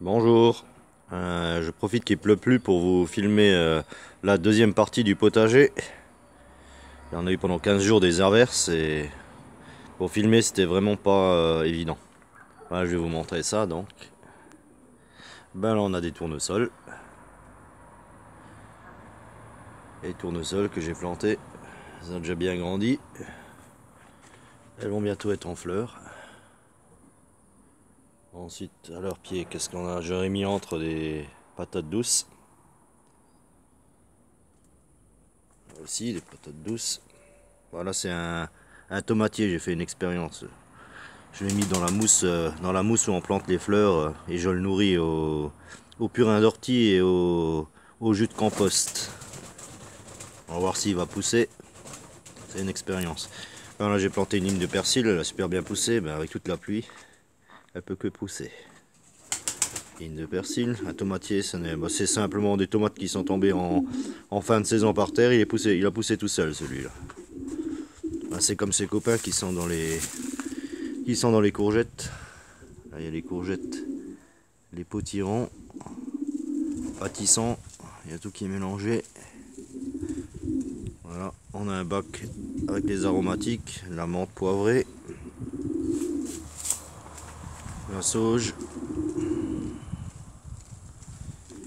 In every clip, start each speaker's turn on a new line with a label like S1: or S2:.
S1: Bonjour, je profite qu'il pleut plus pour vous filmer la deuxième partie du potager. Il y en a eu pendant 15 jours des averses et pour filmer c'était vraiment pas évident. Voilà, je vais vous montrer ça donc. Ben là on a des tournesols. Les tournesols que j'ai plantés, ils ont déjà bien grandi. Elles vont bientôt être en fleurs. Ensuite à leurs pieds, qu'est-ce qu'on a? J'aurais mis entre des patates douces. Aussi des patates douces. Voilà, c'est un tomatier, j'ai fait une expérience. Je l'ai mis dans la mousse où on plante les fleurs et je le nourris au purin d'ortie et au jus de compost. On va voir s'il va pousser. C'est une expérience. Alors là j'ai planté une ligne de persil, elle a super bien poussé, ben avec toute la pluie, elle peut que pousser. Ligne de persil, un tomatier, c'est simplement des tomates qui sont tombées en fin de saison par terre, il a poussé tout seul celui-là. Ben, c'est comme ses copains qui sont dans les courgettes. Là il y a les courgettes, les potirons, pâtissants, il y a tout qui est mélangé. Voilà, on a un bac avec les aromatiques, la menthe poivrée, la sauge.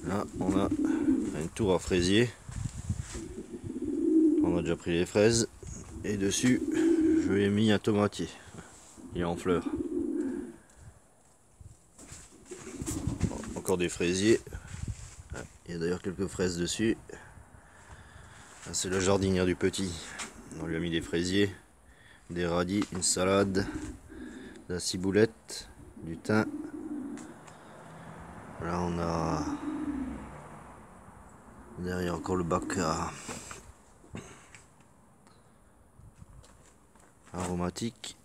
S1: Là, on a une tour à fraisier. On a déjà pris les fraises. Et dessus, je lui ai mis un tomatier. Il est en fleurs. Encore des fraisiers. Il y a d'ailleurs quelques fraises dessus. C'est la jardinière du petit. On lui a mis des fraisiers, des radis, une salade, de la ciboulette, du thym. Là on a derrière encore le bac aromatique.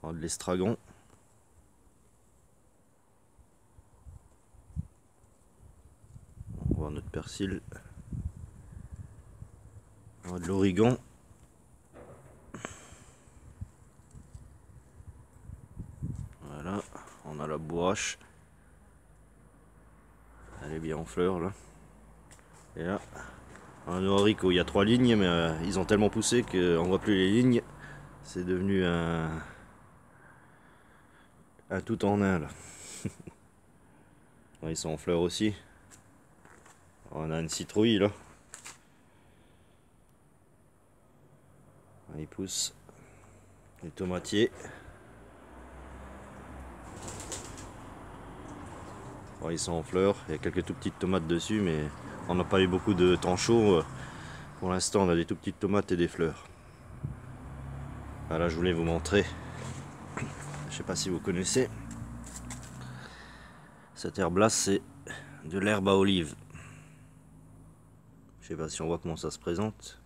S1: On a de l'estragon. On voit notre persil. On a de l'origan. Voilà, on a la bourrache. Elle est bien en fleurs là. Et là, on a nos haricots. Il y a 3 lignes, mais ils ont tellement poussé qu'on voit plus les lignes. C'est devenu un tout en un là. Ils sont en fleurs aussi. On a une citrouille là. Ils poussent. Les tomatiers. Bon, ils sont en fleurs. Il y a quelques tout petites tomates dessus, mais on n'a pas eu beaucoup de temps chaud. Pour l'instant, on a des tout petites tomates et des fleurs. Voilà, je voulais vous montrer. Je sais pas si vous connaissez. Cette herbe là, c'est de l'herbe à olive. Je sais pas si on voit comment ça se présente.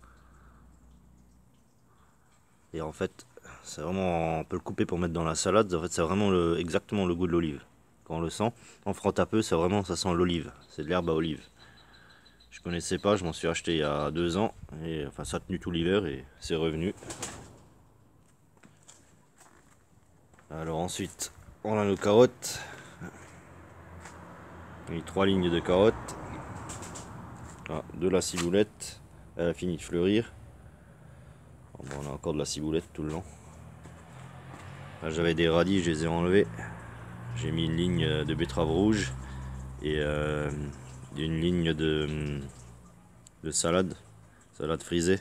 S1: Et en fait, c'est vraiment, on peut le couper pour mettre dans la salade. En fait, c'est vraiment exactement le goût de l'olive. Quand on le sent, on frotte un peu, c'est vraiment, ça sent l'olive. C'est de l'herbe à olive. Je connaissais pas, je m'en suis acheté il y a 2 ans. Et enfin, ça a tenu tout l'hiver et c'est revenu. Alors ensuite, on a nos carottes. Il y a 3 lignes de carottes. Ah, de la ciboulette. Elle a fini de fleurir. Bon, on a encore de la ciboulette tout le long. Là, j'avais des radis, je les ai enlevés. J'ai mis une ligne de betterave rouge et une ligne de salade frisée.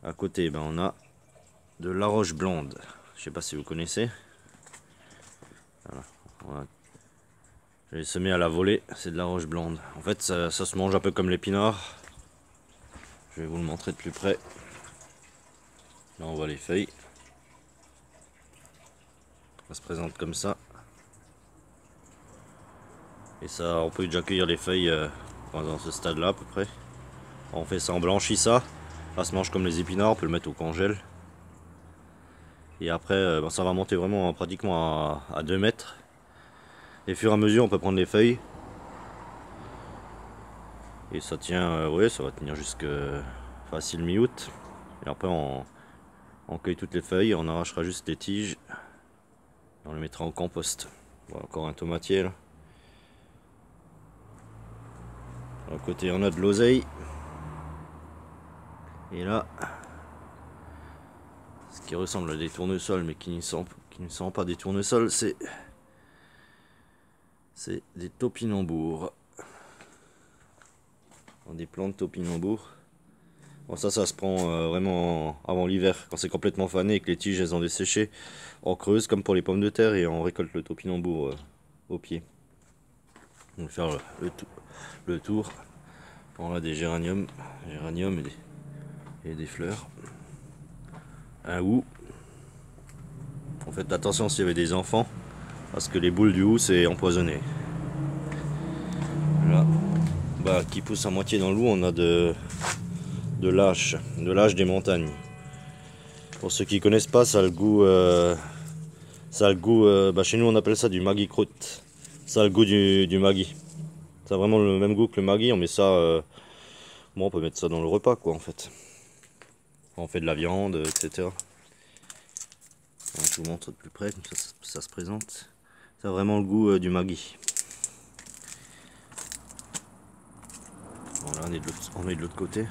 S1: À côté, ben, on a de la roche blonde. Je sais pas si vous connaissez. Voilà. Je l'ai semé à la volée, c'est de la roche blonde. En fait, ça se mange un peu comme l'épinard. Je vais vous le montrer de plus près. Là, on voit les feuilles. Ça se présente comme ça. Et ça, on peut déjà cueillir les feuilles dans ce stade-là à peu près. On fait ça, on blanchit ça. Ça se mange comme les épinards, on peut le mettre au congèle. Et après, ça va monter vraiment pratiquement à 2 mètres. Et au fur et à mesure, on peut prendre les feuilles. Et ça tient, ouais, ça va tenir jusque facile mi-août. Et après, on cueille toutes les feuilles, on arrachera juste les tiges. Et on les mettra au compost. Bon, encore un tomatier là. À côté on a de l'oseille. Et là, ce qui ressemble à des tournesols mais qui ne sont pas des tournesols, c'est des topinambours. Des plantes topinambours. Bon, ça se prend vraiment avant l'hiver, quand c'est complètement fané et que les tiges elles ont desséché. On creuse comme pour les pommes de terre et on récolte le topinambour au pied. On va faire le tour. On a des géraniums et des fleurs. Un hou. On fait attention s'il y avait des enfants, parce que les boules du hou c'est empoisonné. Là, bah, qui pousse à moitié dans l'eau, on a de lâche des montagnes. Pour ceux qui connaissent pas, ça a le goût, bah, chez nous on appelle ça du maggi croûte. Ça a le goût du maggi. Ça a vraiment le même goût que le maggi. On met ça, bon, on peut mettre ça dans le repas quoi en fait. On fait de la viande, etc. Je vous montre de plus près comme ça se présente. Ça a vraiment le goût du maggi. Voilà, on est de l'autre côté.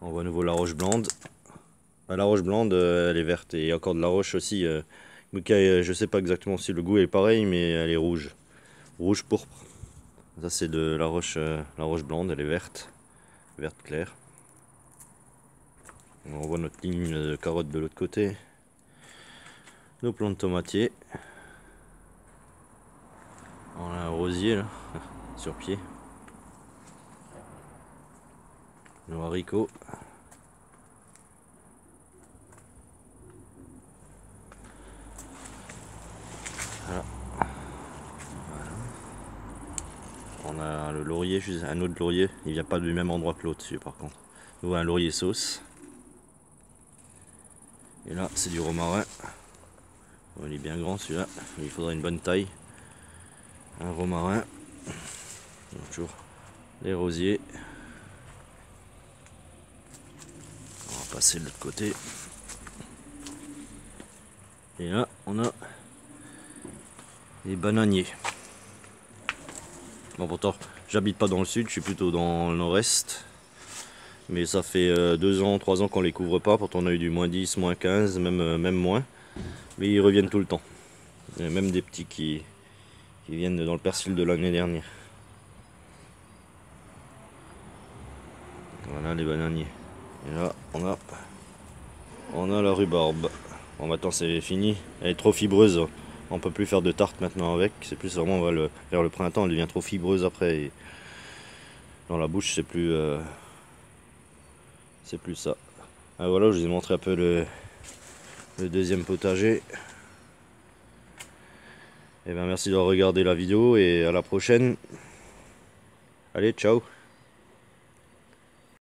S1: On voit à nouveau la roche blande. La roche blande, elle est verte. Et il y a encore de la roche aussi. Je sais pas exactement si le goût est pareil, mais elle est rouge. Rouge pourpre. Ça c'est de la roche blande, elle est verte. Verte claire. On voit notre ligne de carottes de l'autre côté. Nos plants de tomatiers. On a un rosier là, sur pied. Nos haricots. Voilà. On a le laurier, un autre laurier. Il vient pas du même endroit que l'autre, par contre. Nous, un laurier sauce. Et là, c'est du romarin. Bon, il est bien grand celui-là. Il faudra une bonne taille. Un romarin. Toujours les rosiers. On va passer de l'autre côté. Et là, on a les bananiers. Bon, pourtant, j'habite pas dans le sud, je suis plutôt dans le nord-est. Mais ça fait 2 ans, 3 ans qu'on les couvre pas. Pourtant, on a eu du -10, -15, même moins. Mais ils reviennent tout le temps. Il y a même des petits qui viennent dans le persil de l'année dernière. Voilà les bananiers. Et là, on a la rhubarbe. Bon, maintenant c'est fini. Elle est trop fibreuse. On peut plus faire de tarte maintenant avec. C'est plus vraiment vers le printemps. Elle devient trop fibreuse après. Et dans la bouche, c'est plus ça. Ah, voilà, je vous ai montré un peu le deuxième potager. Et bien merci d'avoir regardé la vidéo et à la prochaine. Allez, ciao.